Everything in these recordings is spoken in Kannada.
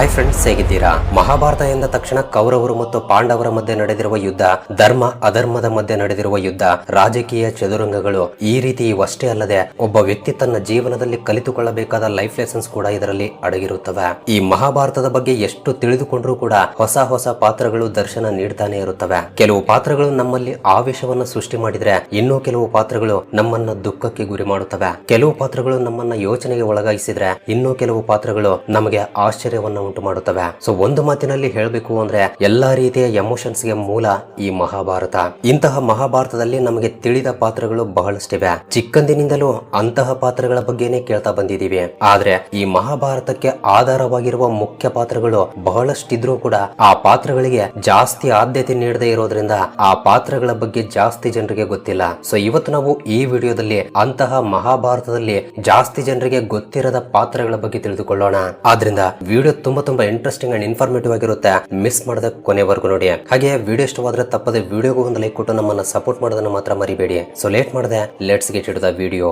ಹಾಯ್ ಫ್ರೆಂಡ್ಸ್, ಹೇಗಿದ್ದೀರಾ? ಮಹಾಭಾರತ ಎಂದ ತಕ್ಷಣ ಕೌರವರು ಮತ್ತು ಪಾಂಡವರ ಮಧ್ಯೆ ನಡೆದಿರುವ ಯುದ್ಧ, ಧರ್ಮ ಅಧರ್ಮದ ಮಧ್ಯೆ ನಡೆದಿರುವ ಯುದ್ಧ, ರಾಜಕೀಯ ಚದುರಂಗಗಳು ಈ ರೀತಿ ಇವಷ್ಟೇ ಅಲ್ಲದೆ ಒಬ್ಬ ವ್ಯಕ್ತಿ ತನ್ನ ಜೀವನದಲ್ಲಿ ಕಲಿತುಕೊಳ್ಳಬೇಕಾದ ಲೈಫ್ ಲೆಸನ್ಸ್ ಕೂಡ ಇದರಲ್ಲಿ ಅಡಗಿರುತ್ತವೆ. ಈ ಮಹಾಭಾರತದ ಬಗ್ಗೆ ಎಷ್ಟು ತಿಳಿದುಕೊಂಡ್ರೂ ಕೂಡ ಹೊಸ ಹೊಸ ಪಾತ್ರಗಳು ದರ್ಶನ ನೀಡ್ತಾನೆ ಇರುತ್ತವೆ. ಕೆಲವು ಪಾತ್ರಗಳು ನಮ್ಮಲ್ಲಿ ಆವೇಶವನ್ನ ಸೃಷ್ಟಿ ಮಾಡಿದ್ರೆ, ಇನ್ನೂ ಕೆಲವು ಪಾತ್ರಗಳು ನಮ್ಮನ್ನ ದುಃಖಕ್ಕೆ ಗುರಿ ಮಾಡುತ್ತವೆ. ಕೆಲವು ಪಾತ್ರಗಳು ನಮ್ಮನ್ನ ಯೋಚನೆಗೆ ಒಳಗಾಯಿಸಿದ್ರೆ, ಇನ್ನೂ ಕೆಲವು ಪಾತ್ರಗಳು ನಮಗೆ ಆಶ್ಚರ್ಯವನ್ನ ಉಂಟು ಮಾಡುತ್ತವೆ. ಸೊ ಒಂದು ಮಾತಿನಲ್ಲಿ ಹೇಳಬೇಕು ಅಂದ್ರೆ ಎಲ್ಲಾ ರೀತಿಯ ಎಮೋಷನ್ಸ್ ಗೆ ಮೂಲ ಈ ಮಹಾಭಾರತ. ಇಂತಹ ಮಹಾಭಾರತದಲ್ಲಿ ನಮಗೆ ತಿಳಿದ ಪಾತ್ರಗಳು ಬಹಳಷ್ಟಿವೆ. ಚಿಕ್ಕಂದಿನಿಂದಲೂ ಅಂತಹ ಪಾತ್ರಗಳ ಬಗ್ಗೆನೇ ಕೇಳ್ತಾ ಬಂದಿದ್ದೀವಿ. ಆದ್ರೆ ಈ ಮಹಾಭಾರತಕ್ಕೆ ಆಧಾರವಾಗಿರುವ ಮುಖ್ಯ ಪಾತ್ರಗಳು ಬಹಳಷ್ಟಿದ್ರೂ ಕೂಡ ಆ ಪಾತ್ರಗಳಿಗೆ ಜಾಸ್ತಿ ಆದ್ಯತೆ ನೀಡದೇ ಇರೋದ್ರಿಂದ ಆ ಪಾತ್ರಗಳ ಬಗ್ಗೆ ಜಾಸ್ತಿ ಜನರಿಗೆ ಗೊತ್ತಿಲ್ಲ. ಸೊ ಇವತ್ತು ನಾವು ಈ ವಿಡಿಯೋದಲ್ಲಿ ಅಂತಹ ಮಹಾಭಾರತದಲ್ಲಿ ಜಾಸ್ತಿ ಜನರಿಗೆ ಗೊತ್ತಿರದ ಪಾತ್ರಗಳ ಬಗ್ಗೆ ತಿಳಿದುಕೊಳ್ಳೋಣ. ಆದ್ರಿಂದ ವಿಡಿಯೋ ತುಂಬಾ ಇಂಟ್ರೆಸ್ಟಿಂಗ್ ಅಂಡ್ ಇನ್ಫಾರ್ಮೇಟಿವ್ ಆಗಿರುತ್ತೆ. ಮಿಸ್ ಮಾಡದ ಕೊನೆವರೆಗೂ ನೋಡಿ. ಹಾಗೆ ವಿಡಿಯೋ ಇಷ್ಟವಾದ್ರೆ ತಪ್ಪದೆ ವಿಡಿಯೋಗೂ ಒಂದು ಲೈಕ್ ಕೊಟ್ಟು ನಮ್ಮನ್ನ ಸಪೋರ್ಟ್ ಮಾಡೋದನ್ನ ಮಾತ್ರ ಮರಿಬೇಡಿ. ಸೊ ಲೇಟ್ ಮಾಡದೆ let's get it the video.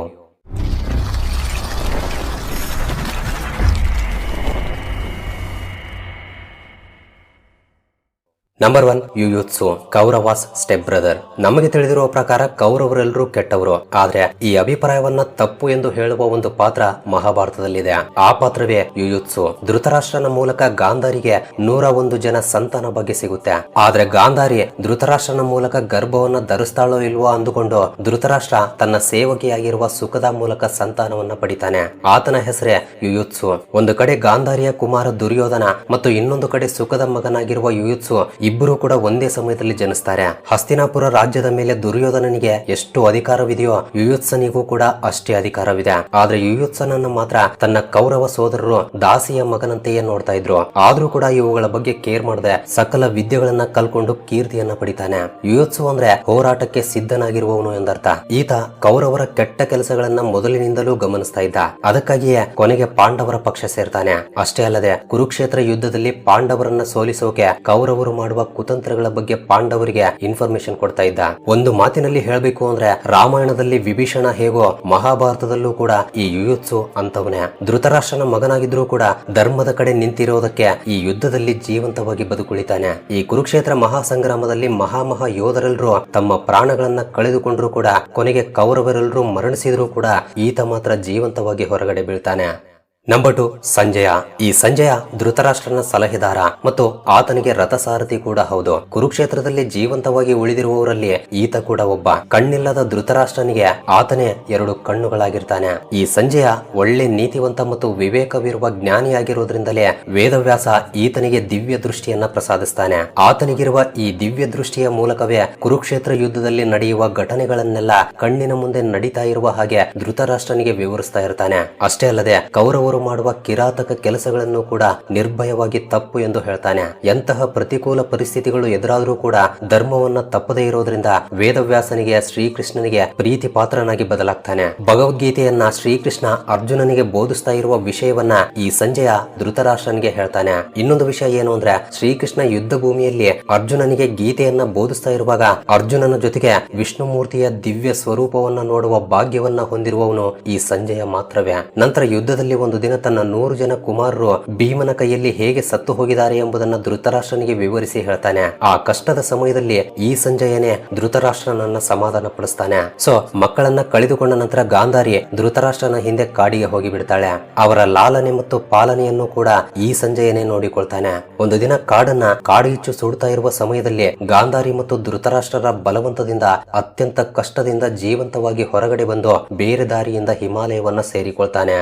Number 1, Yuyutsu, Kauravas step brother. ನಮಗೆ ತಿಳಿದಿರುವ ಪ್ರಕಾರ ಕೌರವರೆಲ್ಲರೂ ಕೆಟ್ಟವರು. ಆದ್ರೆ ಈ ಅಭಿಪ್ರಾಯವನ್ನ ತಪ್ಪು ಎಂದು ಹೇಳುವ ಒಂದು ಪಾತ್ರ ಮಹಾಭಾರತದಲ್ಲಿದೆ. ಆ ಪಾತ್ರವೇ ಯುಯುತ್ಸು. ಧೃತರಾಷ್ಟ್ರನ ಮೂಲಕ ಗಾಂಧಾರಿಗೆ 101 ಜನ ಸಂತಾನ ಬಗ್ಗೆ ಸಿಗುತ್ತೆ. ಆದ್ರೆ ಗಾಂಧಾರಿ ಧೃತರಾಷ್ಟ್ರನ ಮೂಲಕ ಗರ್ಭವನ್ನ ಧರಿಸ್ತಾಳೋ ಇಲ್ವೋ ಅಂದುಕೊಂಡು ಧೃತರಾಷ್ಟ್ರ ತನ್ನ ಸೇವಕಿಯಾಗಿರುವ ಸುಖದ ಮೂಲಕ ಸಂತಾನವನ್ನ ಪಡಿತಾನೆ. ಆತನ ಹೆಸರೇ ಯುಯುತ್ಸು. ಒಂದು ಕಡೆ ಗಾಂಧಾರಿಯ ಕುಮಾರ ದುರ್ಯೋಧನ ಮತ್ತು ಇನ್ನೊಂದು ಕಡೆ ಸುಖದ ಮಗನಾಗಿರುವ ಯುಯುತ್ಸು ಇಬ್ಬರು ಕೂಡ ಒಂದೇ ಸಮಯದಲ್ಲಿ ಜನಿಸ್ತಾರೆ. ಹಸ್ತಿನಾಪುರ ರಾಜ್ಯದ ಮೇಲೆ ದುರ್ಯೋಧನನಿಗೆ ಎಷ್ಟು ಅಧಿಕಾರವಿದೆಯೋ ಯುಯುತ್ಸನಿಗೂ ಕೂಡ ಅಷ್ಟೇ ಅಧಿಕಾರವಿದೆ. ಆದ್ರೆ ಯುಯುತ್ಸನನ್ನು ಮಾತ್ರ ತನ್ನ ಕೌರವ ಸೋದರರು ದಾಸಿಯ ಮಗನಂತೆಯೇ ನೋಡ್ತಾ ಇದ್ರು. ಆದ್ರೂ ಕೂಡ ಇವುಗಳ ಬಗ್ಗೆ ಕೇರ್ ಮಾಡದೆ ಸಕಲ ವಿದ್ಯೆಗಳನ್ನ ಕಲ್ಕೊಂಡು ಕೀರ್ತಿಯನ್ನ ಪಡಿತಾನೆ. ಯುಯುತ್ಸು ಅಂದ್ರೆ ಹೋರಾಟಕ್ಕೆ ಸಿದ್ಧನಾಗಿರುವವನು ಎಂದರ್ಥ. ಈತ ಕೌರವರ ಕೆಟ್ಟ ಕೆಲಸಗಳನ್ನ ಮೊದಲಿನಿಂದಲೂ ಗಮನಿಸ್ತಾ ಇದ್ದ. ಅದಕ್ಕಾಗಿಯೇ ಕೊನೆಗೆ ಪಾಂಡವರ ಪಕ್ಷ ಸೇರ್ತಾನೆ. ಅಷ್ಟೇ ಅಲ್ಲದೆ ಕುರುಕ್ಷೇತ್ರ ಯುದ್ಧದಲ್ಲಿ ಪಾಂಡವರನ್ನ ಸೋಲಿಸೋಕೆ ಕೌರವರು ಮಾಡುವ ಕುತಂತ್ರಗಳ ಬಗ್ಗೆ ಪಾಂಡವರಿಗೆ ಇನ್ಫಾರ್ಮೇಶನ್ ಕೊಡ್ತಾ ಇದ್ದ. ಒಂದು ಮಾತಿನಲ್ಲಿ ಹೇಳಬೇಕು ಅಂದ್ರೆ ರಾಮಾಯಣದಲ್ಲಿ ವಿಭೀಷಣ ಹೇಗೋ ಮಹಾಭಾರತದಲ್ಲೂ ಕೂಡ ಈ ಯುಯುತ್ಸು ಅಂತವನೇ. ಧೃತರಾಷ್ಟ್ರನ ಮಗನಾಗಿದ್ರೂ ಕೂಡ ಧರ್ಮದ ಕಡೆ ನಿಂತಿರೋದಕ್ಕೆ ಈ ಯುದ್ಧದಲ್ಲಿ ಜೀವಂತವಾಗಿ ಬದುಕುಳಿತಾನೆ. ಈ ಕುರುಕ್ಷೇತ್ರ ಮಹಾಸಂಗ್ರಾಮದಲ್ಲಿ ಮಹಾ ಯೋಧರೆಲ್ಲರೂ ತಮ್ಮ ಪ್ರಾಣಗಳನ್ನ ಕಳೆದುಕೊಂಡ್ರು ಕೂಡ ಕೊನೆಗೆ ಕೌರವರೆಲ್ಲರೂ ಮರಣಿಸಿದ್ರು ಕೂಡ ಈತ ಮಾತ್ರ ಜೀವಂತವಾಗಿ ಹೊರಗಡೆ ಬೀಳ್ತಾನೆ. ನಂಬರ್ 2, ಸಂಜಯ. ಈ ಸಂಜಯ ಧೃತರಾಷ್ಟ್ರನ ಸಲಹೆದಾರ ಮತ್ತು ಆತನಿಗೆ ರಥಸಾರಥಿ ಕೂಡ ಹೌದು. ಕುರುಕ್ಷೇತ್ರದಲ್ಲಿ ಜೀವಂತವಾಗಿ ಉಳಿದಿರುವವರಲ್ಲಿ ಈತ ಕೂಡ ಒಬ್ಬ. ಕಣ್ಣಿಲ್ಲದ ಧೃತರಾಷ್ಟ್ರನಿಗೆ ಆತನೇ 2 ಕಣ್ಣುಗಳಾಗಿರ್ತಾನೆ. ಈ ಸಂಜಯ ಒಳ್ಳೆ ನೀತಿವಂತ ಮತ್ತು ವಿವೇಕವಿರುವ ಜ್ಞಾನಿಯಾಗಿರೋದ್ರಿಂದಲೇ ವೇದವ್ಯಾಸ ಈತನಿಗೆ ದಿವ್ಯ ದೃಷ್ಟಿಯನ್ನ ಪ್ರಸಾದಿಸ್ತಾನೆ. ಆತನಿಗಿರುವ ಈ ದಿವ್ಯ ದೃಷ್ಟಿಯ ಮೂಲಕವೇ ಕುರುಕ್ಷೇತ್ರ ಯುದ್ಧದಲ್ಲಿ ನಡೆಯುವ ಘಟನೆಗಳನ್ನೆಲ್ಲ ಕಣ್ಣಿನ ಮುಂದೆ ನಡೀತಾ ಇರುವ ಹಾಗೆ ಧೃತರಾಷ್ಟ್ರನಿಗೆ ವಿವರಿಸ್ತಾ ಇರ್ತಾನೆ. ಅಷ್ಟೇ ಅಲ್ಲದೆ ಕೌರವರು ಮಾಡುವ ಕಿರಾತಕ ಕೆಲಸಗಳನ್ನು ಕೂಡ ನಿರ್ಭಯವಾಗಿ ತಪ್ಪು ಎಂದು ಹೇಳ್ತಾನೆ. ಎಂತಹ ಪ್ರತಿಕೂಲ ಪರಿಸ್ಥಿತಿಗಳು ಎದುರಾದರೂ ಕೂಡ ಧರ್ಮವನ್ನ ತಪ್ಪದೇ ಇರೋದ್ರಿಂದ ವೇದವ್ಯಾಸನಿಗೆ ಶ್ರೀಕೃಷ್ಣನಿಗೆ ಪ್ರೀತಿ ಪಾತ್ರನಾಗಿ ಬದಲಾಗ್ತಾನೆ. ಭಗವದ್ಗೀತೆಯನ್ನ ಶ್ರೀಕೃಷ್ಣ ಅರ್ಜುನನಿಗೆ ಬೋಧಿಸ್ತಾ ಇರುವ ವಿಷಯವನ್ನ ಈ ಸಂಜಯ ಧೃತರಾಷ್ಟ್ರನಿಗೆ ಹೇಳ್ತಾನೆ. ಇನ್ನೊಂದು ವಿಷಯ ಏನು ಅಂದ್ರೆ ಶ್ರೀಕೃಷ್ಣ ಯುದ್ಧ ಭೂಮಿಯಲ್ಲಿ ಅರ್ಜುನನಿಗೆ ಗೀತೆಯನ್ನ ಬೋಧಿಸ್ತಾ ಇರುವಾಗ ಅರ್ಜುನನ ಜೊತೆಗೆ ವಿಷ್ಣುಮೂರ್ತಿಯ ದಿವ್ಯ ಸ್ವರೂಪವನ್ನ ನೋಡುವ ಭಾಗ್ಯವನ್ನ ಹೊಂದಿರುವವನು ಈ ಸಂಜಯ ಮಾತ್ರವೇ. ನಂತರ ಯುದ್ಧದಲ್ಲಿ ಒಂದು ದಿನ ತನ್ನ 100 ಜನ ಕುಮಾರರು ಭೀಮನ ಕೈಯಲ್ಲಿ ಹೇಗೆ ಸತ್ತು ಹೋಗಿದ್ದಾರೆ ಎಂಬುದನ್ನ ಧೃತರಾಷ್ಟ್ರನಿಗೆ ವಿವರಿಸಿ ಹೇಳ್ತಾನೆ. ಆ ಕಷ್ಟದ ಸಮಯದಲ್ಲಿ ಈ ಸಂಜಯನೇ ಧೃತರಾಷ್ಟ್ರನನ್ನ ಸಮಾಧಾನ ಪಡಿಸ್ತಾನೆ. ಸೊ ಮಕ್ಕಳನ್ನ ಕಳೆದುಕೊಂಡ ನಂತರ ಗಾಂಧಾರಿ ಧೃತರಾಷ್ಟ್ರನ ಹಿಂದೆ ಕಾಡಿಗೆ ಹೋಗಿ ಬಿಡ್ತಾಳೆ. ಅವರ ಲಾಲನೆ ಮತ್ತು ಪಾಲನೆಯನ್ನು ಕೂಡ ಈ ಸಂಜಯನೇ ನೋಡಿಕೊಳ್ತಾನೆ. ಒಂದು ದಿನ ಕಾಡಿಗಿಚ್ಚು ಸುಡ್ತಾ ಇರುವ ಸಮಯದಲ್ಲಿ ಗಾಂಧಾರಿ ಮತ್ತು ಧೃತರಾಷ್ಟ್ರರ ಬಲವಂತದಿಂದ ಅತ್ಯಂತ ಕಷ್ಟದಿಂದ ಜೀವಂತವಾಗಿ ಹೊರಗಡೆ ಬಂದು ಬೇರೆ ದಾರಿಯಿಂದ ಹಿಮಾಲಯವನ್ನ ಸೇರಿಕೊಳ್ತಾನೆ.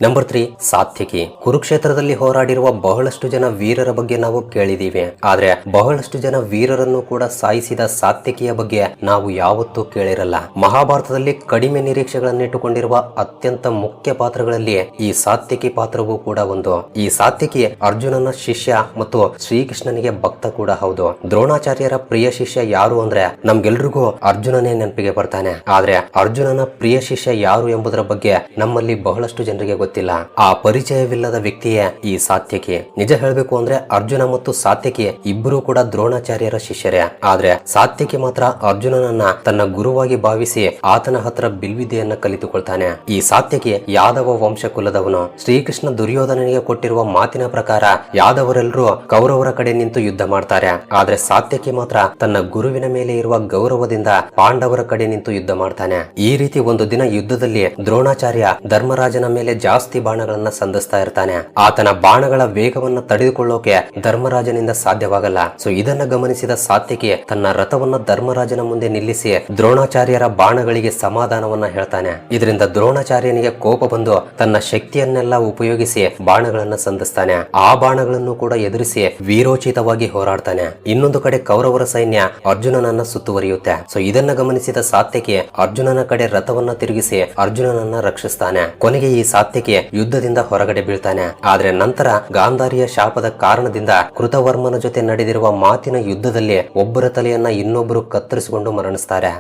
ನಂಬರ್ 3, ಸಾತ್ಯಕಿ. ಕುರುಕ್ಷೇತ್ರದಲ್ಲಿ ಹೋರಾಡಿರುವ ಬಹಳಷ್ಟು ಜನ ವೀರರ ಬಗ್ಗೆ ನಾವು ಕೇಳಿದೀವಿ. ಆದ್ರೆ ಬಹಳಷ್ಟು ಜನ ವೀರರನ್ನು ಕೂಡ ಸಾಯಿಸಿದ ಸಾತ್ಯಕಿಯ ಬಗ್ಗೆ ನಾವು ಯಾವತ್ತೂ ಕೇಳಿರಲ್ಲ. ಮಹಾಭಾರತದಲ್ಲಿ ಕಡಿಮೆ ನಿರೀಕ್ಷೆಗಳನ್ನಿಟ್ಟುಕೊಂಡಿರುವ ಅತ್ಯಂತ ಮುಖ್ಯ ಪಾತ್ರಗಳಲ್ಲಿ ಈ ಸಾತ್ಯಕಿ ಪಾತ್ರವೂ ಕೂಡ ಒಂದು. ಈ ಸಾತ್ಯಕಿ ಅರ್ಜುನನ ಶಿಷ್ಯ ಮತ್ತು ಶ್ರೀಕೃಷ್ಣನಿಗೆ ಭಕ್ತ ಕೂಡ ಹೌದು. ದ್ರೋಣಾಚಾರ್ಯರ ಪ್ರಿಯ ಶಿಷ್ಯ ಯಾರು ಅಂದ್ರೆ ನಮ್ಗೆಲ್ರಿಗೂ ಅರ್ಜುನನೇ ನೆನಪಿಗೆ ಬರ್ತಾನೆ. ಆದ್ರೆ ಅರ್ಜುನನ ಪ್ರಿಯ ಶಿಷ್ಯ ಯಾರು ಎಂಬುದರ ಬಗ್ಗೆ ನಮ್ಮಲ್ಲಿ ಬಹಳಷ್ಟು ಜನರಿಗೆ ಗೊತ್ತಿಲ್ಲ. ಆ ಪರಿಚಯವಿಲ್ಲದ ವ್ಯಕ್ತಿಯೇ ಈ ಸಾತ್ಯಕಿ. ನಿಜ ಹೇಳ್ಬೇಕು ಅಂದ್ರೆ ಅರ್ಜುನ ಮತ್ತು ಸಾತ್ಯಕಿ ಇಬ್ಬರೂ ಕೂಡ ದ್ರೋಣಾಚಾರ್ಯರ ಶಿಷ್ಯರೇ. ಆದ್ರೆ ಸಾತ್ಯಕಿ ಮಾತ್ರ ಅರ್ಜುನನನ್ನ ತನ್ನ ಗುರುವಾಗಿ ಭಾವಿಸಿ ಆತನ ಹತ್ರ ಬಿಲ್ವಿದ್ಯೆಯನ್ನ ಕಲಿತುಕೊಳ್ತಾನೆ. ಈ ಸಾತ್ಯಕಿ ಯಾದವ ವಂಶ ಕುಲದವನು. ಶ್ರೀಕೃಷ್ಣ ದುರ್ಯೋಧನನಿಗೆ ಕೊಟ್ಟಿರುವ ಮಾತಿನ ಪ್ರಕಾರ ಯಾದವರೆಲ್ಲರೂ ಕೌರವರ ಕಡೆ ನಿಂತು ಯುದ್ಧ ಮಾಡ್ತಾರೆ. ಆದ್ರೆ ಸಾತ್ಯಕಿ ಮಾತ್ರ ತನ್ನ ಗುರುವಿನ ಮೇಲೆ ಇರುವ ಗೌರವದಿಂದ ಪಾಂಡವರ ಕಡೆ ನಿಂತು ಯುದ್ಧ ಮಾಡ್ತಾನೆ. ಈ ರೀತಿ ಒಂದು ದಿನ ಯುದ್ಧದಲ್ಲಿ ದ್ರೋಣಾಚಾರ್ಯ ಧರ್ಮರಾಜನ ಮೇಲೆ ಜಾಸ್ತಿ ಬಾಣಗಳನ್ನ ಸಂಧಿಸ್ತಾ ಇರ್ತಾನೆ. ಆತನ ಬಾಣಗಳ ವೇಗವನ್ನ ತಡೆದುಕೊಳ್ಳೋಕೆ ಧರ್ಮರಾಜನಿಂದ ಸಾಧ್ಯವಾಗಲ್ಲ. ಸೊ ಇದನ್ನ ಗಮನಿಸಿದ ಸಾತ್ಯಕಿ ತನ್ನ ರಥವನ್ನ ಧರ್ಮರಾಜನ ಮುಂದೆ ನಿಲ್ಲಿಸಿ ದ್ರೋಣಾಚಾರ್ಯರ ಬಾಣಗಳಿಗೆ ಸಮಾಧಾನವನ್ನ ಹೇಳ್ತಾನೆ. ಇದರಿಂದ ದ್ರೋಣಾಚಾರ್ಯನಿಗೆ ಕೋಪ ಬಂದು ತನ್ನ ಶಕ್ತಿಯನ್ನೆಲ್ಲ ಉಪಯೋಗಿಸಿ ಬಾಣಗಳನ್ನ ಸಂಧಿಸ್ತಾನೆ. ಆ ಬಾಣಗಳನ್ನು ಕೂಡ ಎದುರಿಸಿ ವೀರೋಚಿತವಾಗಿ ಹೋರಾಡ್ತಾನೆ. ಇನ್ನೊಂದು ಕಡೆ ಕೌರವರ ಸೈನ್ಯ ಅರ್ಜುನನನ್ನ ಸುತ್ತುವರಿಯುತ್ತೆ. ಸೊ ಇದನ್ನ ಗಮನಿಸಿದ ಸಾತ್ಯಕಿ ಅರ್ಜುನನ ಕಡೆ ರಥವನ್ನ ತಿರುಗಿಸಿ ಅರ್ಜುನನನ್ನ ರಕ್ಷಿಸ್ತಾನೆ. ಕೊನೆಗೆ ಈ ಸಾತ್ಯಕಿ ಯುದ್ಧದಿಂದ ಹೊರಗಡೆ ಬೀಳ್ತಾನೆ. ಆದ್ರೆ ನಂತರ ಗಾಂಧಾರಿಯ ಶಾಪದ ಕಾರಣದಿಂದ ಕೃತವರ್ಮನ ಜೊತೆ ನಡೆದಿರುವ ಮಾತಿನ ಯುದ್ಧದಲ್ಲಿ ಒಬ್ಬರ ತಲೆಯನ್ನ ಇನ್ನೊಬ್ಬರು ಕತ್ತರಿಸಿಕೊಂಡು ಮರಣಿಸ್ತಾರೆ.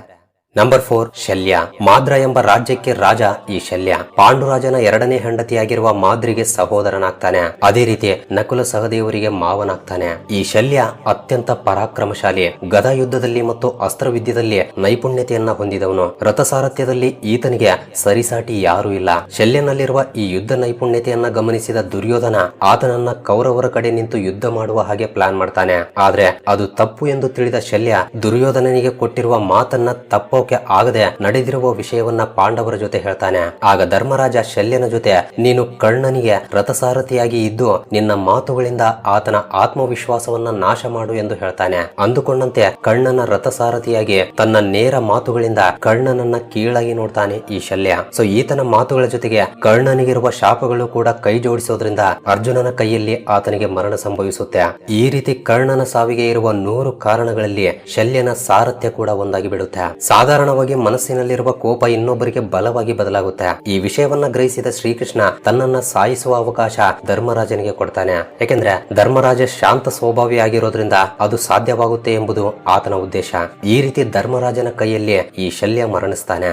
ನಂಬರ್ 4 ಶಲ್ಯ. ಮಾದ್ರ ಎಂಬ ರಾಜ್ಯಕ್ಕೆ ರಾಜ ಈ ಶಲ್ಯ. ಪಾಂಡುರಾಜನ ಎರಡನೇ ಹೆಂಡತಿಯಾಗಿರುವ ಮಾದ್ರಿಗೆ ಸಹೋದರನಾಗ್ತಾನೆ. ಅದೇ ರೀತಿ ನಕುಲ ಸಹದೇವರಿಗೆ ಮಾವನಾಗ್ತಾನೆ. ಈ ಶಲ್ಯ ಅತ್ಯಂತ ಪರಾಕ್ರಮಶಾಲಿ. ಗದಾ ಯುದ್ಧದಲ್ಲಿ ಮತ್ತು ಅಸ್ತ್ರವಿದ್ಯದಲ್ಲಿ ನೈಪುಣ್ಯತೆಯನ್ನ ಹೊಂದಿದವನು. ರಥಸಾರಥ್ಯದಲ್ಲಿ ಈತನಿಗೆ ಸರಿಸಾಟಿ ಯಾರೂ ಇಲ್ಲ. ಶಲ್ಯನಲ್ಲಿರುವ ಈ ಯುದ್ಧ ನೈಪುಣ್ಯತೆಯನ್ನ ಗಮನಿಸಿದ ದುರ್ಯೋಧನ ಆತನನ್ನ ಕೌರವರ ಕಡೆ ನಿಂತು ಯುದ್ಧ ಮಾಡುವ ಹಾಗೆ ಪ್ಲಾನ್ ಮಾಡ್ತಾನೆ. ಆದ್ರೆ ಅದು ತಪ್ಪು ಎಂದು ತಿಳಿದ ಶಲ್ಯ ದುರ್ಯೋಧನನಿಗೆ ಕೊಟ್ಟಿರುವ ಮಾತನ್ನ ತಪ್ಪೋಕೆ ಆಗದೆ ನಡೆದಿರುವ ವಿಷಯವನ್ನ ಪಾಂಡವರ ಜೊತೆ ಹೇಳ್ತಾನೆ. ಆಗ ಧರ್ಮರಾಜ ಶಲ್ಯನ ಜೊತೆ ನೀನು ಕರ್ಣನಿಗೆ ರಥಸಾರಥಿಯಾಗಿ ಇದ್ದು ನಿನ್ನ ಮಾತುಗಳಿಂದ ಆತನ ಆತ್ಮವಿಶ್ವಾಸವನ್ನ ನಾಶ ಮಾಡು ಎಂದು ಹೇಳ್ತಾನೆ. ಅಂದುಕೊಂಡಂತೆ ಕರ್ಣನ ರಥಸಾರಥಿಯಾಗಿ ತನ್ನ ನೇರ ಮಾತುಗಳಿಂದ ಕರ್ಣನನ್ನ ಕೀಳಾಗಿ ನೋಡ್ತಾನೆ ಈ ಶಲ್ಯ. ಸೊ ಈತನ ಮಾತುಗಳ ಜೊತೆಗೆ ಕರ್ಣನಿಗಿರುವ ಶಾಪಗಳು ಕೂಡ ಕೈ ಜೋಡಿಸೋದ್ರಿಂದ ಅರ್ಜುನನ ಕೈಯಲ್ಲಿ ಆತನಿಗೆ ಮರಣ ಸಂಭವಿಸುತ್ತೆ. ಈ ರೀತಿ ಕರ್ಣನ ಸಾವಿಗೆ ಇರುವ 100 ಕಾರಣಗಳಲ್ಲಿ ಶಲ್ಯನ ಸಾರಥ್ಯ ಕೂಡ ಒಂದಾಗಿ ಬಿಡುತ್ತೆ. ಸಾಧಾರಣವಾಗಿ ಮನಸ್ಸಿನಲ್ಲಿರುವ ಕೋಪ ಇನ್ನೊಬ್ಬರಿಗೆ ಬಲವಾಗಿ ಬದಲಾಗುತ್ತೆ. ಈ ವಿಷಯವನ್ನ ಗ್ರಹಿಸಿದ ಶ್ರೀಕೃಷ್ಣ ತನ್ನನ್ನ ಸಾಯಿಸುವ ಅವಕಾಶ ಧರ್ಮರಾಜನಿಗೆ ಕೊಡ್ತಾನೆ. ಯಾಕೆಂದ್ರೆ ಧರ್ಮರಾಜ ಶಾಂತ ಸ್ವಭಾವಿ ಆಗಿರೋದ್ರಿಂದ ಅದು ಸಾಧ್ಯವಾಗುತ್ತೆ ಎಂಬುದು ಆತನ ಉದ್ದೇಶ. ಈ ರೀತಿ ಧರ್ಮರಾಜನ ಕೈಯಲ್ಲಿ ಈ ಶಲ್ಯ ಮರಣಿಸ್ತಾನೆ.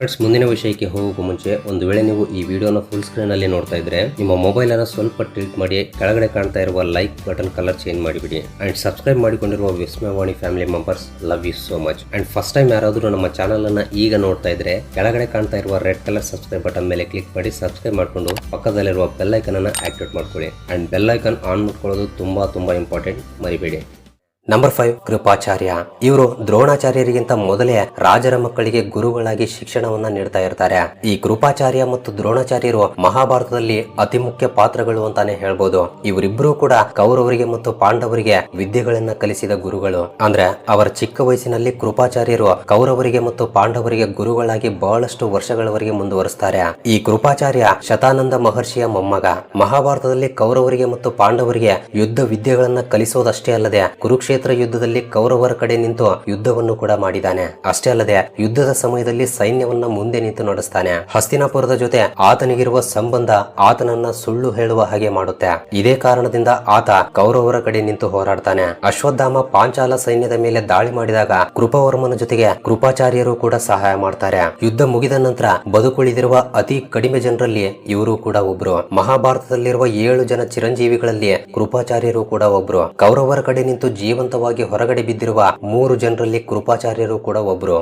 ಫ್ರೆಂಡ್ಸ್, ಮುಂದಿನ ವಿಷಯಕ್ಕೆ ಹೋಗುವ ಮುಂಚೆ ಒಂದು ವೇಳೆ ನೀವು ಈ ವಿಡಿಯೋನ ಫುಲ್ ಸ್ಕ್ರೀನ್ ಅಲ್ಲಿ ನೋಡ್ತಾ ಇದ್ರೆ ನಿಮ್ಮ ಮೊಬೈಲ್ ಅನ್ನು ಸ್ವಲ್ಪ ಟಿಲ್ಟ್ ಮಾಡಿ ಕೆಳಗಡೆ ಕಾಣ್ತಾ ಇರುವ ಲೈಕ್ ಬಟನ್ ಕಲರ್ ಚೇಂಜ್ ಮಾಡಿಬಿಡಿ. ಅಂಡ್ ಸಬ್ಸ್ಕ್ರೈಬ್ ಮಾಡಿಕೊಂಡಿರುವ Vismayavani family members love you so much. And first time ಯಾರಾದರೂ ನಮ್ಮ ಚಾನಲ್ ಅನ್ನ ಈಗ ನೋಡ್ತಾ ಇದ್ರೆ ಕೆಳಗಡೆ ಕಾಣ್ತಾ ಇರುವ ರೆಡ್ ಕಲರ್ ಸಬ್ಸ್ಕ್ರೈಬ್ ಬಟನ್ ಮೇಲೆ ಕ್ಲಿಕ್ ಮಾಡಿ ಸಬ್ಸ್ಕ್ರೈಬ್ ಮಾಡ್ಕೊಂಡು ಪಕ್ಕದಲ್ಲಿರುವ ಬೆಲ್ ಐಕನ್ ಅನ್ನ ಆಕ್ಟಿವೇಟ್ ಮಾಡ್ಕೊಳ್ಳಿ. ಅಂಡ್ ಬೆಲ್ ಐಕನ್ ಆನ್ ಮಾಡ್ಕೊಳ್ಳೋದು ತುಂಬಾ ಇಂಪಾರ್ಟೆಂಟ್, ಮರಿಬೇಡಿ. ನಂಬರ್ 5 ಕೃಪಾಚಾರ್ಯ. ಇವರು ದ್ರೋಣಾಚಾರ್ಯರಿಗಿಂತ ಮೊದಲೇ ರಾಜರ ಮಕ್ಕಳಿಗೆ ಗುರುಗಳಾಗಿ ಶಿಕ್ಷಣವನ್ನ ನೀಡ್ತಾ ಇರ್ತಾರೆ. ಈ ಕೃಪಾಚಾರ್ಯ ಮತ್ತು ದ್ರೋಣಾಚಾರ್ಯರು ಮಹಾಭಾರತದಲ್ಲಿ ಅತಿ ಮುಖ್ಯ ಪಾತ್ರಗಳು ಅಂತಾನೆ ಹೇಳ್ಬೋದು. ಇವರಿಬ್ಬರೂ ಕೂಡ ಕೌರವರಿಗೆ ಮತ್ತು ಪಾಂಡವರಿಗೆ ವಿದ್ಯೆಗಳನ್ನ ಕಲಿಸಿದ ಗುರುಗಳು. ಅಂದ್ರೆ ಅವರ ಚಿಕ್ಕ ವಯಸ್ಸಿನಲ್ಲಿ ಕೃಪಾಚಾರ್ಯರು ಕೌರವರಿಗೆ ಮತ್ತು ಪಾಂಡವರಿಗೆ ಗುರುಗಳಾಗಿ ಬಹಳಷ್ಟು ವರ್ಷಗಳವರೆಗೆ ಮುಂದುವರಿಸ್ತಾರೆ. ಈ ಕೃಪಾಚಾರ್ಯ ಶತಾನಂದ ಮಹರ್ಷಿಯ ಮೊಮ್ಮಗ. ಮಹಾಭಾರತದಲ್ಲಿ ಕೌರವರಿಗೆ ಮತ್ತು ಪಾಂಡವರಿಗೆ ಯುದ್ಧ ವಿದ್ಯೆಗಳನ್ನ ಕಲಿಸೋದಷ್ಟೇ ಅಲ್ಲದೆ ಕುರುಕ್ಷೇತ್ರ ಯುದ್ಧದಲ್ಲಿ ಕೌರವರ ಕಡೆ ನಿಂತು ಯುದ್ಧವನ್ನು ಕೂಡ ಮಾಡಿದ್ದಾನೆ. ಅಷ್ಟೇ ಅಲ್ಲದೆ ಯುದ್ಧದ ಸಮಯದಲ್ಲಿ ಸೈನ್ಯವನ್ನ ಮುಂದೆ ನಿಂತು ನಡೆಸ್ತಾನೆ. ಹಸ್ತಿನಾಪುರದ ಜೊತೆ ಆತನಿಗಿರುವ ಸಂಬಂಧ ಆತನನ್ನ ಸುಳ್ಳು ಹೇಳುವ ಹಾಗೆ ಮಾಡುತ್ತೆ. ಇದೇ ಕಾರಣದಿಂದ ಆತ ಕೌರವರ ಕಡೆ ನಿಂತು ಹೋರಾಡ್ತಾನೆ. ಅಶ್ವತ್ಥಾಮ ಪಾಂಚಾಲ ಸೈನ್ಯದ ಮೇಲೆ ದಾಳಿ ಮಾಡಿದಾಗ ಕೃಪವರ್ಮನ ಜೊತೆಗೆ ಕೃಪಾಚಾರ್ಯರು ಕೂಡ ಸಹಾಯ ಮಾಡ್ತಾರೆ. ಯುದ್ಧ ಮುಗಿದ ನಂತರ ಬದುಕುಳಿದಿರುವ ಅತಿ ಕಡಿಮೆ ಜನರಲ್ಲಿ ಇವರು ಕೂಡ ಒಬ್ರು. ಮಹಾಭಾರತದಲ್ಲಿರುವ 7 ಜನ ಚಿರಂಜೀವಿಗಳಲ್ಲಿ ಕೃಪಾಚಾರ್ಯರು ಕೂಡ ಒಬ್ರು. ಕೌರವರ ಕಡೆ ನಿಂತು ಜೀವಂತವಾಗಿ ಹೊರಗಡೆ ಬಿದ್ದಿರುವ 3 ಜನರಲ್ಲಿ ಕೃಪಾಚಾರ್ಯರು ಕೂಡ ಒಬ್ರು.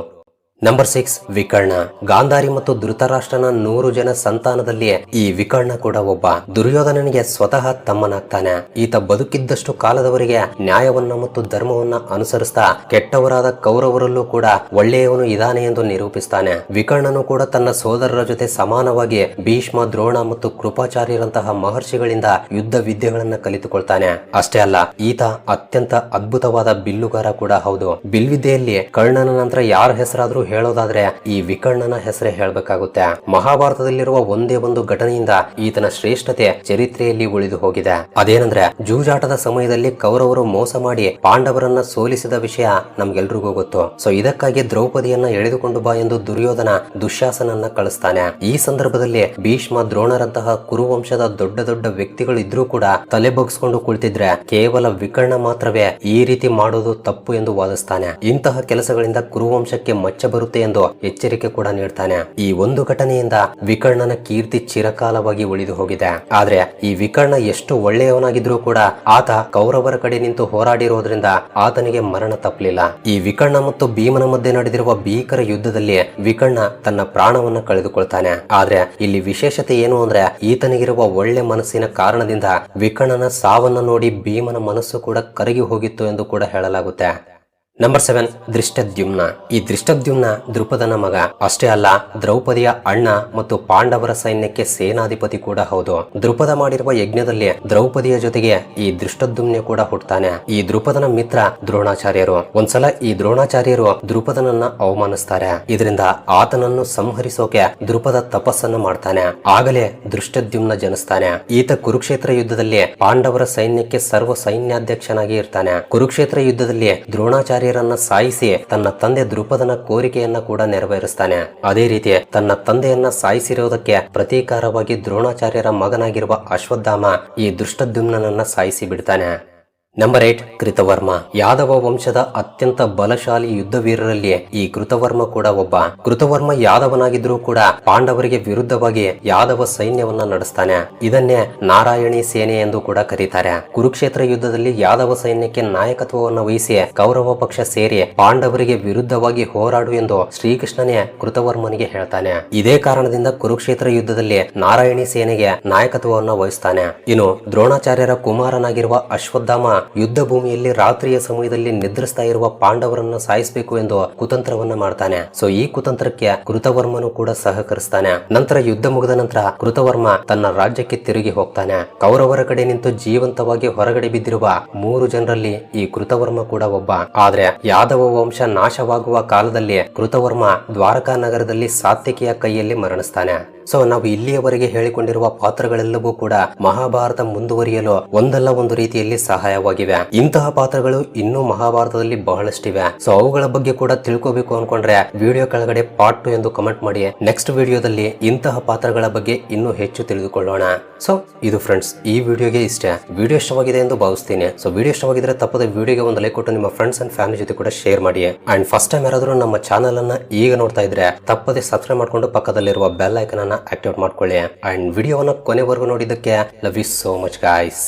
ನಂಬರ್ 6 ವಿಕರ್ಣ. ಗಾಂಧಾರಿ ಮತ್ತು ಧೃತರಾಷ್ಟ್ರನ 100 ಜನ ಸಂತಾನದಲ್ಲಿ ಈ ವಿಕರ್ಣ ಕೂಡ ಒಬ್ಬ. ದುರ್ಯೋಧನನಿಗೆ ಸ್ವತಃ ತಮ್ಮನಾಗ್ತಾನೆ. ಈತ ಬದುಕಿದ್ದಷ್ಟು ಕಾಲದವರೆಗೆ ನ್ಯಾಯವನ್ನ ಮತ್ತು ಧರ್ಮವನ್ನ ಅನುಸರಿಸ್ತಾ ಕೆಟ್ಟವರಾದ ಕೌರವರಲ್ಲೂ ಕೂಡ ಒಳ್ಳೆಯವನು ಇದಾನೆ ಎಂದು ನಿರೂಪಿಸ್ತಾನೆ. ವಿಕರ್ಣನು ಕೂಡ ತನ್ನ ಸೋದರರ ಜೊತೆ ಸಮಾನವಾಗಿ ಭೀಷ್ಮ, ದ್ರೋಣ ಮತ್ತು ಕೃಪಾಚಾರ್ಯರಂತಹ ಮಹರ್ಷಿಗಳಿಂದ ಯುದ್ಧ ವಿದ್ಯೆಗಳನ್ನ ಕಲಿತುಕೊಳ್ತಾನೆ. ಅಷ್ಟೇ ಅಲ್ಲ, ಈತ ಅತ್ಯಂತ ಅದ್ಭುತವಾದ ಬಿಲ್ಲುಗಾರ ಕೂಡ ಹೌದು. ಬಿಲ್ವಿದ್ಯೆಯಲ್ಲಿ ಕರ್ಣನ ನಂತರ ಯಾರ ಹೆಸರಾದ್ರೂ ಹೇಳೋದಾದ್ರೆ ಈ ವಿಕರ್ಣನ ಹೆಸರೇ ಹೇಳಬೇಕಾಗುತ್ತೆ. ಮಹಾಭಾರತದಲ್ಲಿರುವ ಒಂದೇ ಒಂದು ಘಟನೆಯಿಂದ ಈತನ ಶ್ರೇಷ್ಠತೆ ಚರಿತ್ರೆಯಲ್ಲಿ ಉಳಿದು ಹೋಗಿದೆ. ಅದೇನಂದ್ರೆ ಜೂಜಾಟದ ಸಮಯದಲ್ಲಿ ಕೌರವರು ಮೋಸ ಮಾಡಿ ಪಾಂಡವರನ್ನ ಸೋಲಿಸಿದ ವಿಷಯ ನಮ್ಗೆಲ್ರಿಗೂ ಗೊತ್ತು. ಸೊ ಇದಕ್ಕಾಗಿ ದ್ರೌಪದಿಯನ್ನ ಎಳೆದುಕೊಂಡು ಬಾ ಎಂದು ದುರ್ಯೋಧನ ದುಶ್ಯಾಸನನ್ನ ಕಳಿಸ್ತಾನೆ. ಈ ಸಂದರ್ಭದಲ್ಲಿ ಭೀಷ್ಮ, ದ್ರೋಣರಂತಹ ಕುರುವಂಶದ ದೊಡ್ಡ ದೊಡ್ಡ ವ್ಯಕ್ತಿಗಳು ಇದ್ರೂ ಕೂಡ ತಲೆ ಬಗ್ಸ್ಕೊಂಡು ಕುಳಿತಿದ್ರೆ ಕೇವಲ ವಿಕರ್ಣ ಮಾತ್ರವೇ ಈ ರೀತಿ ಮಾಡೋದು ತಪ್ಪು ಎಂದು ವಾದಿಸ್ತಾನೆ. ಇಂತಹ ಕೆಲಸಗಳಿಂದ ಕುರುವಂಶಕ್ಕೆ ಮಚ್ಚ ಬರುತ್ತೆ ಎಂದು ಎಚ್ಚರಿಕೆ ಕೂಡ ನೀಡ್ತಾನೆ. ಈ ಒಂದು ಘಟನೆಯಿಂದ ವಿಕರ್ಣನ ಕೀರ್ತಿ ಚಿರಕಾಲವಾಗಿ ಉಳಿದು ಹೋಗಿದೆ. ಆದ್ರೆ ಈ ವಿಕರ್ಣ ಎಷ್ಟು ಒಳ್ಳೆಯವನಾಗಿದ್ರೂ ಕೂಡ ಆತ ಕೌರವರ ಕಡೆ ನಿಂತು ಹೋರಾಡಿರೋದ್ರಿಂದ ಆತನಿಗೆ ಮರಣ ತಪ್ಪಲಿಲ್ಲ. ಈ ವಿಕರ್ಣ ಮತ್ತು ಭೀಮನ ಮಧ್ಯೆ ನಡೆದಿರುವ ಭೀಕರ ಯುದ್ಧದಲ್ಲಿ ವಿಕರ್ಣ ತನ್ನ ಪ್ರಾಣವನ್ನ ಕಳೆದುಕೊಳ್ತಾನೆ. ಆದ್ರೆ ಇಲ್ಲಿ ವಿಶೇಷತೆ ಏನು ಅಂದ್ರೆ ಈತನಿಗಿರುವ ಒಳ್ಳೆ ಮನಸ್ಸಿನ ಕಾರಣದಿಂದ ವಿಕರ್ಣನ ಸಾವನ್ನ ನೋಡಿ ಭೀಮನ ಮನಸ್ಸು ಕೂಡ ಕರಗಿ ಹೋಗಿತ್ತು ಎಂದು ಕೂಡ ಹೇಳಲಾಗುತ್ತೆ. ನಂಬರ್ 7 ದೃಷ್ಟದ್ಯುಮ್ನ. ಈ ದೃಷ್ಟದ್ಯುಮ್ನ ದೃಪದನ ಮಗ ಅಷ್ಟೇ ಅಲ್ಲ, ದ್ರೌಪದಿಯ ಅಣ್ಣ ಮತ್ತು ಪಾಂಡವರ ಸೈನ್ಯಕ್ಕೆ ಸೇನಾಧಿಪತಿ ಕೂಡ ಹೌದು. ದೃಪದ ಮಾಡಿರುವ ಯಜ್ಞದಲ್ಲಿ ದ್ರೌಪದಿಯ ಜೊತೆಗೆ ಈ ದೃಷ್ಟದ್ಯುಮ್ನ ಕೂಡ ಹುಟ್ಟುತ್ತಾನೆ. ಈ ದೃಪದನ ಮಿತ್ರ ದ್ರೋಣಾಚಾರ್ಯರು. ಒಂದ್ಸಲ ಈ ದ್ರೋಣಾಚಾರ್ಯರು ದೃಪದನನ್ನ ಅವಮಾನಿಸ್ತಾರೆ. ಇದರಿಂದ ಆತನನ್ನು ಸಂಹರಿಸೋಕೆ ದೃಪದ ತಪಸ್ಸನ್ನು ಮಾಡ್ತಾನೆ. ಆಗಲೇ ದೃಷ್ಟದ್ಯುಮ್ನ ಜನಿಸ್ತಾನೆ. ಈತ ಕುರುಕ್ಷೇತ್ರ ಯುದ್ಧದಲ್ಲಿ ಪಾಂಡವರ ಸೈನ್ಯಕ್ಕೆ ಸರ್ವ ಸೈನ್ಯಾಧ್ಯಕ್ಷನಾಗಿ ಇರ್ತಾನೆ. ಕುರುಕ್ಷೇತ್ರ ಯುದ್ಧದಲ್ಲಿ ದ್ರೋಣಾಚಾರ್ಯ ಸಾಯಿಸಿ ತನ್ನ ತಂದೆ ದೃಪದನ ಕೋರಿಕೆಯನ್ನ ಕೂಡ ನೆರವೇರಿಸ್ತಾನೆ. ಅದೇ ರೀತಿ ತನ್ನ ತಂದೆಯನ್ನ ಸಾಯಿಸಿರುವುದಕ್ಕೆ ಪ್ರತೀಕಾರವಾಗಿ ದ್ರೋಣಾಚಾರ್ಯರ ಮಗನಾಗಿರುವ ಅಶ್ವತ್ಥಾಮ ಈ ದೃಷ್ಟದ್ಯುಮ್ನನ್ನ ಸಾಯಿಸಿ ಬಿಡ್ತಾನೆ. ನಂಬರ್ 8 ಕೃತವರ್ಮ. ಯಾದವ ವಂಶದ ಅತ್ಯಂತ ಬಲಶಾಲಿ ಯುದ್ಧ ವೀರರಲ್ಲಿ ಈ ಕೃತವರ್ಮ ಕೂಡ ಒಬ್ಬ. ಕೃತವರ್ಮ ಯಾದವನಾಗಿದ್ರೂ ಕೂಡ ಪಾಂಡವರಿಗೆ ವಿರುದ್ಧವಾಗಿ ಯಾದವ ಸೈನ್ಯವನ್ನ ನಡೆಸ್ತಾನೆ. ಇದನ್ನೇ ನಾರಾಯಣಿ ಸೇನೆ ಎಂದು ಕೂಡ ಕರೀತಾರೆ. ಕುರುಕ್ಷೇತ್ರ ಯುದ್ಧದಲ್ಲಿ ಯಾದವ ಸೈನ್ಯಕ್ಕೆ ನಾಯಕತ್ವವನ್ನು ವಹಿಸಿ ಕೌರವ ಪಕ್ಷ ಸೇರಿ ಪಾಂಡವರಿಗೆ ವಿರುದ್ಧವಾಗಿ ಹೋರಾಡು ಎಂದು ಶ್ರೀಕೃಷ್ಣನೇ ಕೃತವರ್ಮನಿಗೆ ಹೇಳ್ತಾನೆ. ಇದೇ ಕಾರಣದಿಂದ ಕುರುಕ್ಷೇತ್ರ ಯುದ್ಧದಲ್ಲಿ ನಾರಾಯಣಿ ಸೇನೆಗೆ ನಾಯಕತ್ವವನ್ನು ವಹಿಸ್ತಾನೆ. ಇನ್ನು ದ್ರೋಣಾಚಾರ್ಯರ ಕುಮಾರನಾಗಿರುವ ಅಶ್ವತ್ಥಾಮ ಯುದ್ಧ ಭೂಮಿಯಲ್ಲಿ ರಾತ್ರಿಯ ಸಮಯದಲ್ಲಿ ನಿದ್ರಿಸ್ತಾ ಇರುವ ಪಾಂಡವರನ್ನು ಸಾಯಿಸಬೇಕು ಎಂದು ಕುತಂತ್ರವನ್ನ ಮಾಡ್ತಾನೆ. ಸೊ ಈ ಕುತಂತ್ರಕ್ಕೆ ಕೃತವರ್ಮನು ಕೂಡ ಸಹಕರಿಸ್ತಾನೆ. ನಂತರ ಯುದ್ಧ ಮುಗಿದ ನಂತರ ಕೃತವರ್ಮ ತನ್ನ ರಾಜ್ಯಕ್ಕೆ ತಿರುಗಿ ಹೋಗ್ತಾನೆ. ಕೌರವರ ಕಡೆ ನಿಂತು ಜೀವಂತವಾಗಿ ಹೊರಗಡೆ ಬಿದ್ದಿರುವ 3 ಜನರಲ್ಲಿ ಈ ಕೃತವರ್ಮ ಕೂಡ ಒಬ್ಬ. ಆದ್ರೆ ಯಾದವ ವಂಶ ನಾಶವಾಗುವ ಕಾಲದಲ್ಲಿ ಕೃತವರ್ಮ ದ್ವಾರಕಾ ನಗರದಲ್ಲಿ ಸಾತ್ಯಕಿಯ ಕೈಯಲ್ಲಿ ಮರಣಿಸ್ತಾನೆ. ಸೊ ನಾವು ಇಲ್ಲಿಯವರೆಗೆ ಹೇಳಿಕೊಂಡಿರುವ ಪಾತ್ರಗಳೆಲ್ಲವೂ ಕೂಡ ಮಹಾಭಾರತ ಮುಂದುವರಿಯಲು ಒಂದಲ್ಲ ಒಂದು ರೀತಿಯಲ್ಲಿ ಸಹಾಯವಾಗಿವೆ. ಇಂತಹ ಪಾತ್ರಗಳು ಇನ್ನೂ ಮಹಾಭಾರತದಲ್ಲಿ ಬಹಳಷ್ಟಿವೆ. ಸೊ ಅವುಗಳ ಬಗ್ಗೆ ಕೂಡ ತಿಳ್ಕೋಬೇಕು ಅನ್ಕೊಂಡ್ರೆ ವಿಡಿಯೋ ಕೆಳಗಡೆ ಪಾರ್ಟ್ 2 ಎಂದು ಕಮೆಂಟ್ ಮಾಡಿ. ನೆಕ್ಸ್ಟ್ ವಿಡಿಯೋದಲ್ಲಿ ಇಂತಹ ಪಾತ್ರಗಳ ಬಗ್ಗೆ ಇನ್ನೂ ಹೆಚ್ಚು ತಿಳಿದುಕೊಳ್ಳೋಣ. ಸೊ ಇದು ಫ್ರೆಂಡ್ಸ್ ಈ ವಿಡಿಯೋಗೆ ಇಷ್ಟೇ. ವಿಡಿಯೋ ಇಷ್ಟವಾಗಿದೆ ಎಂದು ಭಾವಿಸ್ತೀನಿ. ಸೊ ವಿಡಿಯೋ ಇಷ್ಟವಾಗಿದ್ರೆ ತಪ್ಪದ ವಿಡಿಯೋಗೆ ಒಂದು ಲೈಕ್ ಕೊಟ್ಟು ನಿಮ್ಮ ಫ್ರೆಂಡ್ಸ್ ಅಂಡ್ ಫ್ಯಾಮಿಲಿ ಜೊತೆ ಕೂಡ ಶೇರ್ ಮಾಡಿ. ಅಂಡ್ ಫಸ್ಟ್ ಟೈಮ್ ಯಾರಾದ್ರೂ ನಮ್ಮ ಚಾನಲ್ ಅನ್ನ ಈಗ ನೋಡ್ತಾ ಇದ್ರೆ ತಪ್ಪದೆ ಸಬ್ಸ್ಕ್ರೈಬ್ ಮಾಡ್ಕೊಂಡು ಪಕ್ಕದಲ್ಲಿರುವ ಬೆಲ್ ಐಕನ್ ಅನ್ನ ಆಕ್ಟಿವೇಟ್ ಮಾಡ್ಕೊಳ್ಳಿ. ಅಂಡ್ ವಿಡಿಯೋವನ್ನ ಕೊನೆವರೆಗೂ ನೋಡಿದ್ದಕ್ಕೆ love you so much guys.